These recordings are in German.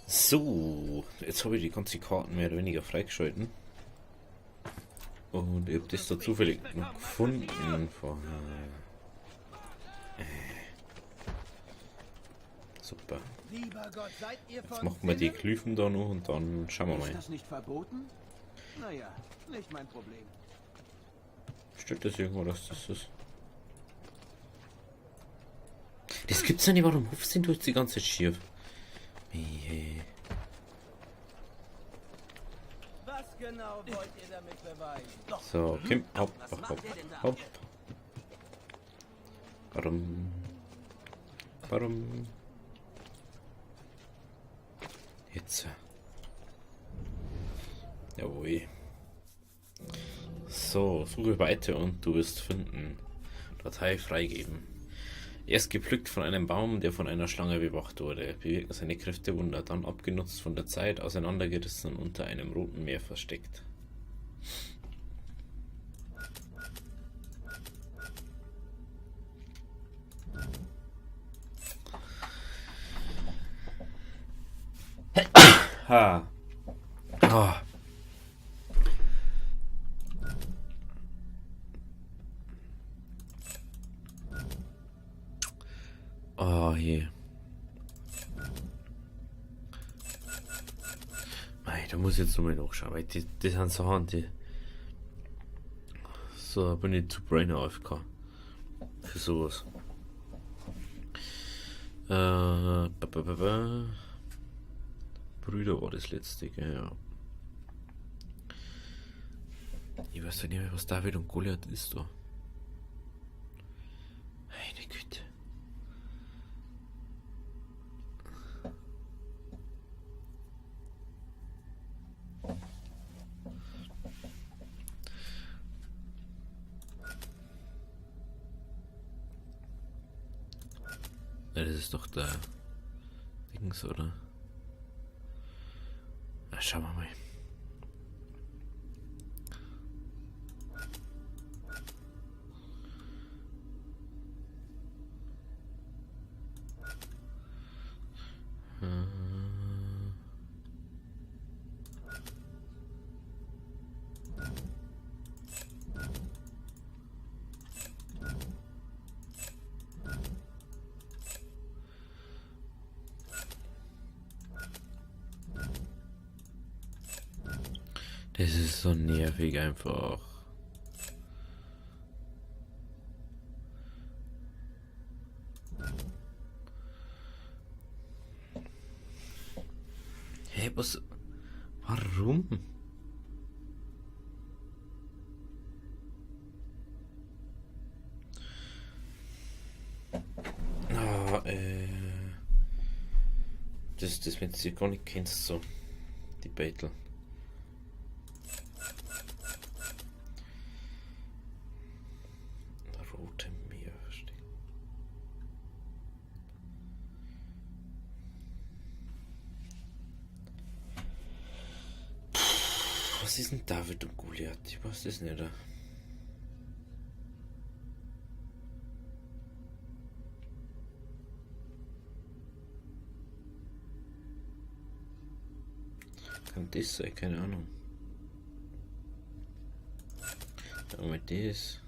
So, jetzt habe ich die ganzen Karten mehr oder weniger freigeschalten. Und ich habe das da zufällig noch gefunden vorher. Super. Jetzt machen wir die Glyphen da noch und dann schauen wir mal. Ist das nicht verboten? Naja, nicht mein Problem. Steht das irgendwo, dass das ist? Das gibt's ja nicht, warum rufst du jetzt die ganze Zeit schief? Hey. Was genau wollt ihr damit beweisen? So, Kim, hopp. Warum? Jetzt. Jawohl. So, suche weiter und du wirst finden. Datei freigeben. Erst gepflückt von einem Baum, der von einer Schlange bewacht wurde, bewirken seine Kräfte Wunder, dann abgenutzt von der Zeit, auseinandergerissen und unter einem roten Meer versteckt. Ha. Ah. Oh je. Mei, da muss ich jetzt nochmal nachschauen, weil die sind Sachen, die. So, da bin ich zu Brain AFK. Für sowas. Brüder war das letzte, gell, ja. Ich weiß ja nicht mehr, was David und Goliath ist da. Meine Güte. Ja, das ist doch der Dings, oder? Na, schauen wir mal. Das ist so nervig einfach. Hey, was? Warum? Ah, das wenn du sie gar nicht kennst, so. Die Battle. Rote Meer versteckt. Was ist denn David und Goliath? Ich weiß das nicht. Kann das sein? Keine Ahnung. Aber mit das.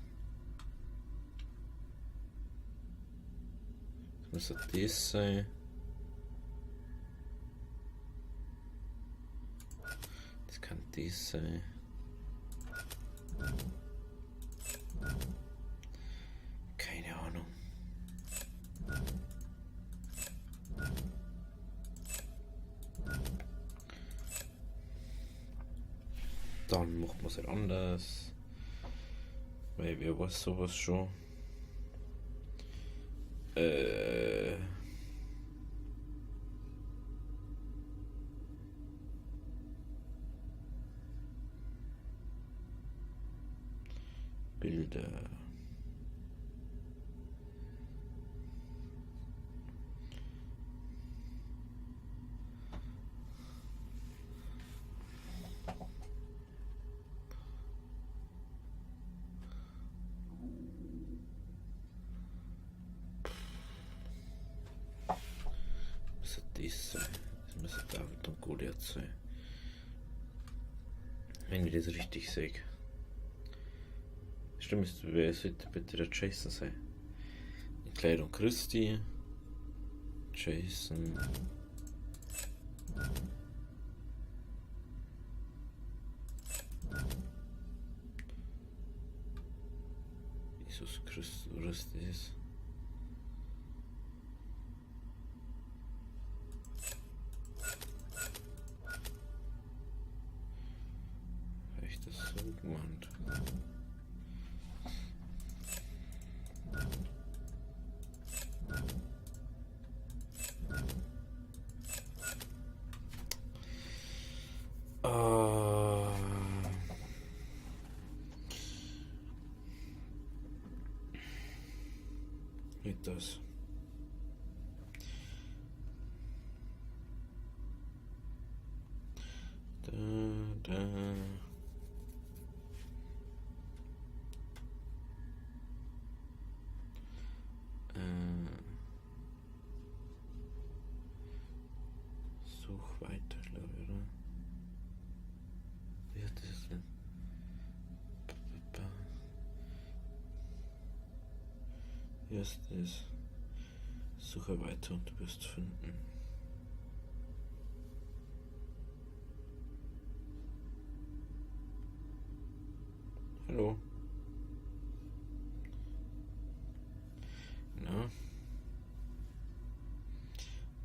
Muss das sein? Das kann das sein. Keine Ahnung. Dann macht man es halt anders. Weil wer weiß sowas schon. Bilder. Was hat das sein? Das müsste David und Goliath sein. Wenn ich das richtig sehe. Stimmt, wer sollte bitte der Jason sein? In Kleidung Christi. Jason. Jesus Christus. Habe ich das so gemeint? Nicht das. Da. Such weiter, glaube ich, oder? Wie hat das denn? Hier ist es. Suche weiter und du wirst finden. Hallo. Na.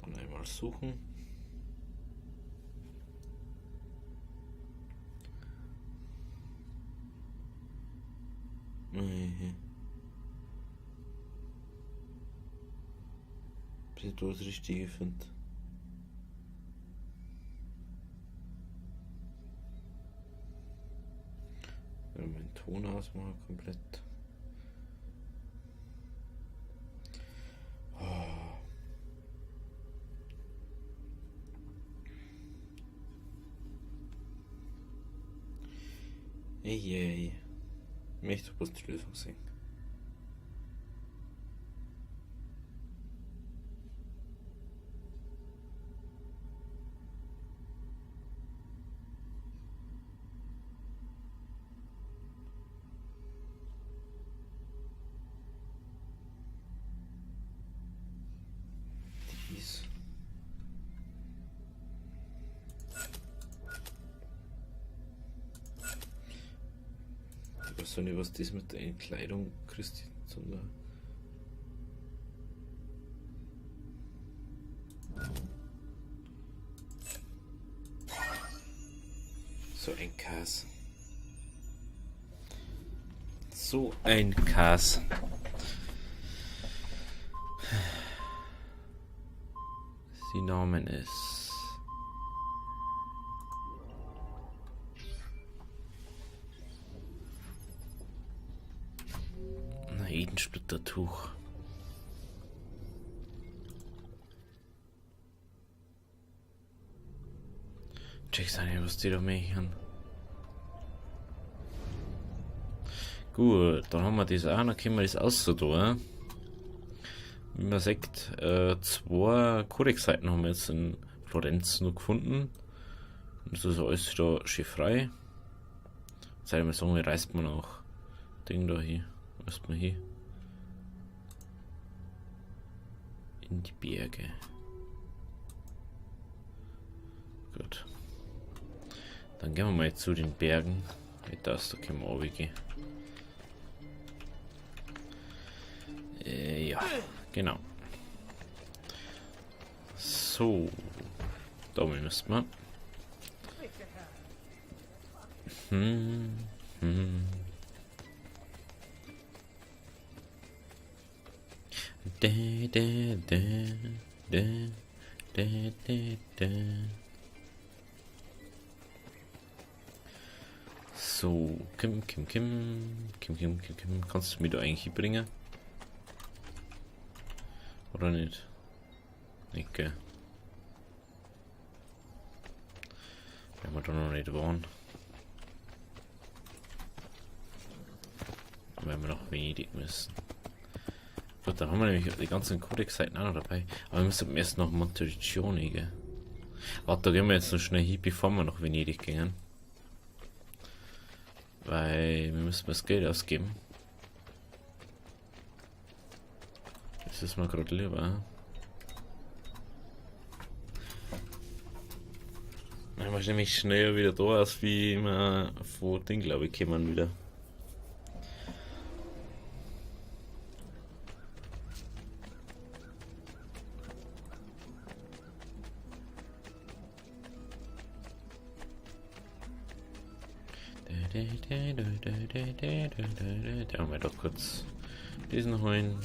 Dann einmal suchen. Bis ich das Richtige finde. Meinen Ton ausmachen komplett. Oh. Ey. Ich möchte bloß die Lösung sehen. Ich weiß nicht, was das mit der Entkleidung Christi zu tun hat. So ein Kass. So ein Kass. Sie nahmen es. Na, jeden Splittertuch. Check's an, was die da machen. Gut, dann haben wir das auch, dann können wir das auszutun. Wie man sieht, 2 Codex-Seiten haben wir jetzt in Florenz noch gefunden. Und das ist alles da schön frei. Jetzt soll ich mal sagen, wie reist man auch Ding da hin? Reist man hin? In die Berge. Gut. Dann gehen wir mal zu den Bergen. Da können wir runtergehen. Ja, genau. So. Da müssen wir. So, Kim. Kannst du mich da eigentlich bringen? Oder nicht? Okay. Wenn wir da noch nicht waren. Wenn wir nach Venedig müssen. Gut, dann haben wir nämlich die ganzen Codex-Seiten auch noch dabei. Aber wir müssen erst noch Montericcione gehen. Warte, da gehen wir jetzt noch schnell hin, bevor wir nach Venedig gehen. Weil wir müssen das Geld ausgeben. Das ist mir gerade lieber. Dann war ich nämlich schneller wieder da, als wie wir vor Ding, glaube ich, kommen wieder. Da haben wir doch kurz diesen holen.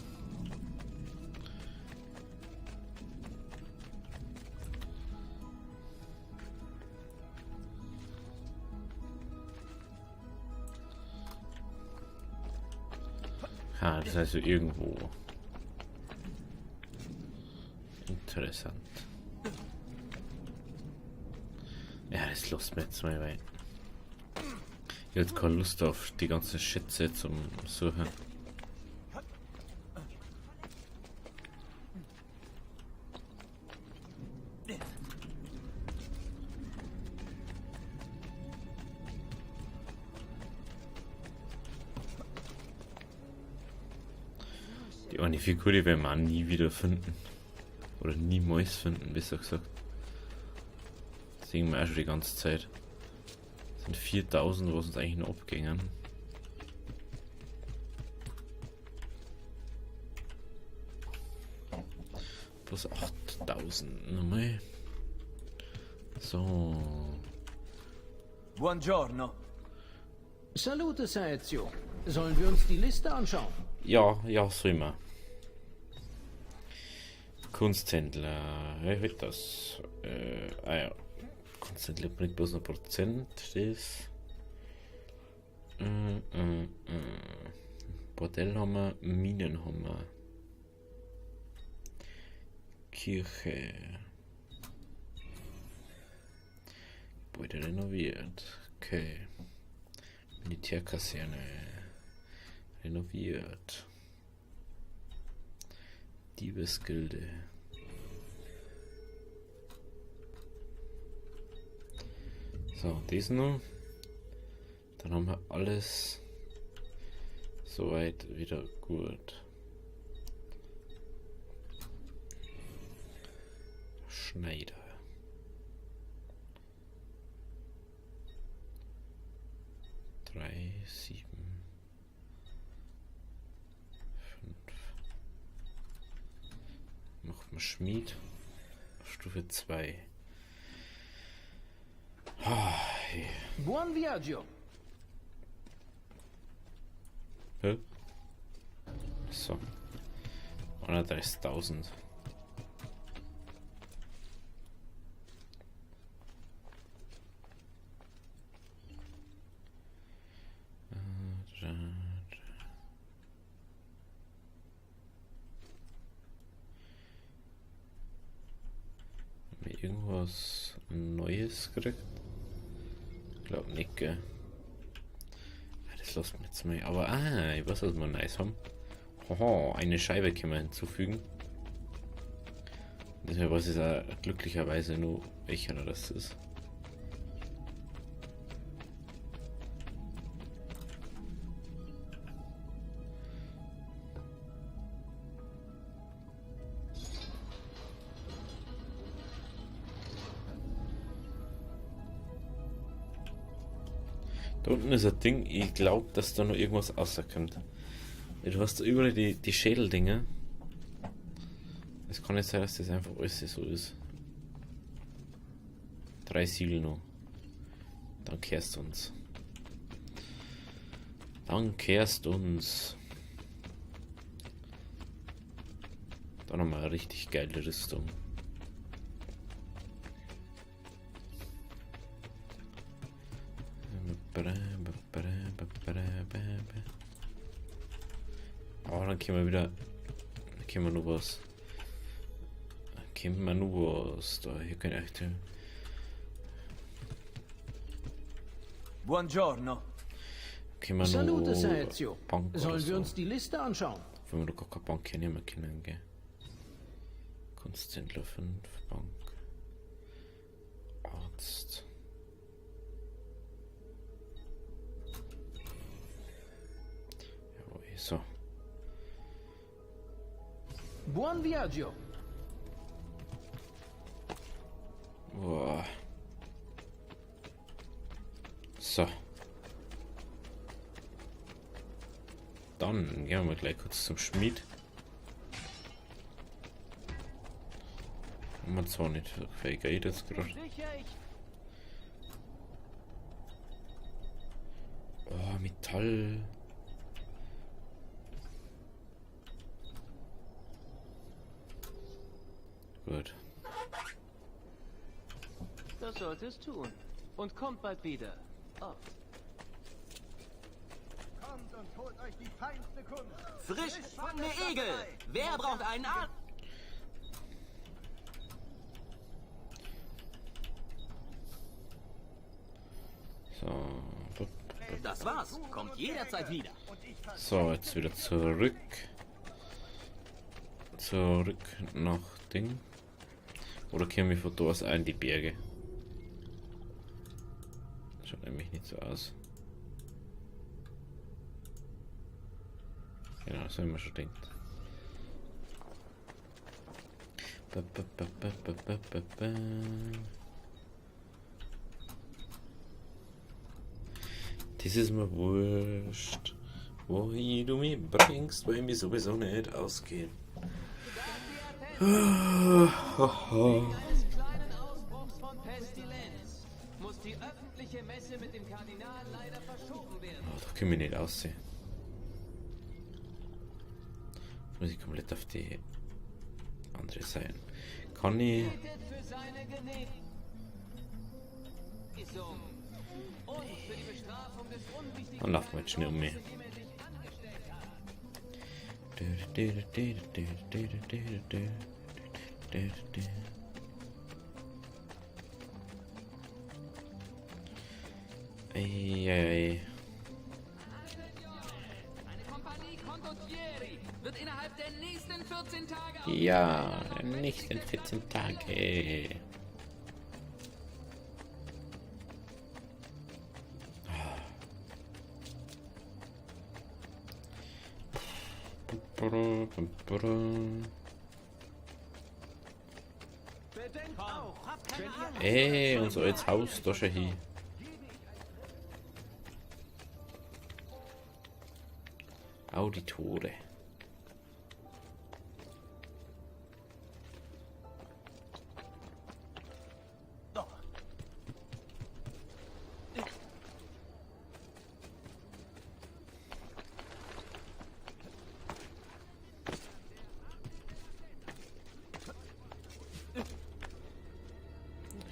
Ah, das heißt so irgendwo. Interessant. Ja, das lässt mir jetzt mal rein. Ich habe jetzt keine Lust auf die ganzen Schätze zum Suchen. Die eine Figur, die werden wir auch nie wieder finden. Oder niemals finden, besser gesagt. Das sehen wir auch schon die ganze Zeit. Das sind 4000, was uns eigentlich noch abgingen. Plus 8000 nochmal. So. Buongiorno. Salute, Sir Ezio. Sollen wir uns die Liste anschauen? Ja, soll man. Kunsthändler, wer wird das? Ja. Kunsthändler bringt bloß ein Prozent, das. Bordell haben wir, Minen haben wir. Kirche. Gebäude renoviert. Okay. Militärkaserne. Renoviert. Diebesgilde. So, diesen noch. Dann haben wir alles soweit wieder gut. Schneider. Drei, 7, 5. Macht man Schmied. Stufe 2. Buon viaggio. So. 130.000. Haben wir irgendwas Neues gekriegt? Ich glaube nicht, gell? Das lässt mir jetzt mal. Aber ich weiß, was wir nice haben. Haha, eine Scheibe können wir hinzufügen. Deshalb weiß ich auch glücklicherweise nur, welcher das ist. Da unten ist ein Ding, ich glaube, dass da noch irgendwas rauskommt. Du hast da überall die Schädeldinger. Es kann nicht sein, dass das einfach alles so ist. 3 Siegel noch. Dann kehrst du uns. Dann kehrst uns. Dann haben wir eine richtig geile Rüstung. Oh, dann können wir wieder. Dann können wir nur was. Dann können wir nur was. Da, hier kann ich echt. Buongiorno. Können wir Salute, Sir nur Ezio. Bank oder Sollen wir so. uns die Liste anschauen? Wenn wir doch gar keine Bank hier nicht mehr kennen, gell? Kunsthändler 5, Bank. jetzt? Jawohl, so. Buon viaggio. Boah. So. Dann gehen wir gleich kurz zum Schmied. Haben wir zwar nicht viel Geld jetzt gerade. Oh, Metall. Gut. Das sollte es tun. Und kommt bald wieder. Oft. Kommt und holt euch die feinste Kunst. Frisch gefangene Egel! Wer braucht einen Arzt? So. Das war's. Kommt jederzeit wieder. So, jetzt wieder zurück. Zurück nach Ding. Oder kämen wir von da aus in die Berge? Schaut nämlich nicht so aus. Genau, so wie man schon denkt. Das ist mir wurscht, wohin du mich bringst, weil mir sowieso nicht ausgehen. Eines kleinen Ausbruchs von Pestilenz muss die öffentliche Messe mit dem Kardinal leider verschoben werden. Oh, da können wir nicht aussehen. Muss ich komplett auf die andere Seite. Kann ich. Betet für seine Genesung und für die Bestrafung des unwichtigen Dann laufen wir jetzt schnell um mich. dem er sich angestellt hat. Eieiei. Eine Kompanie Condottieri wird innerhalb der nächsten 14 Tage Ja, nicht in 14 Tage. Bedenkt auch, habt keine Angst. Ey, unser altes Haus, da schon hin. Auditore.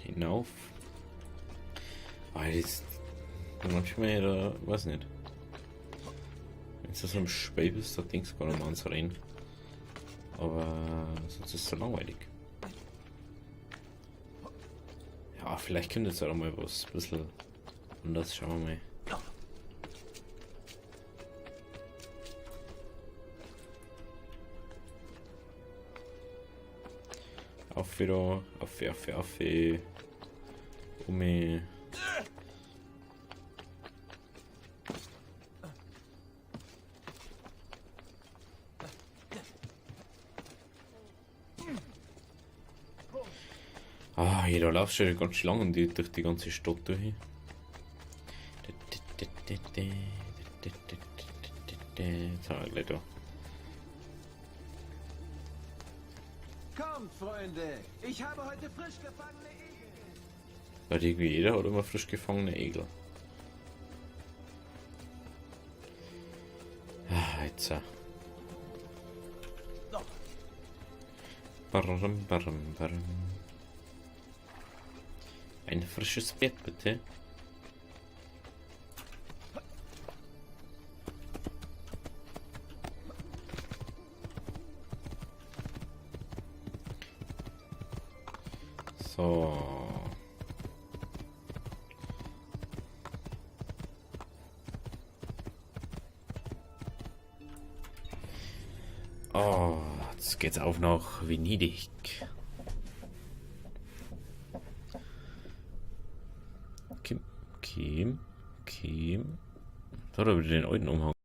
Hinauf. Weil das manchmal da, weiß nicht. Wenn du so im Spiel bist, da denkst du gar nicht mehr ans Rennen. Aber sonst ist es so langweilig. Ja, vielleicht kommt jetzt auch mal was ein bisschen anders, schauen wir mal. Auf wieder, auf. Um mich. Ah, hier, da laufst du ganz schön lang durch die ganze Stadt durch. Jetzt haben wir gleich da. Kommt, Freunde. Ich habe heute frisch gefangene Egel. Weil irgendwie jeder hat immer frisch gefangene Egel. Ah, jetzt. Barram. Ein frisches Bett, bitte. So. Oh, jetzt geht's auf nach Venedig. Okay. Da hat er wieder den alten Umhang.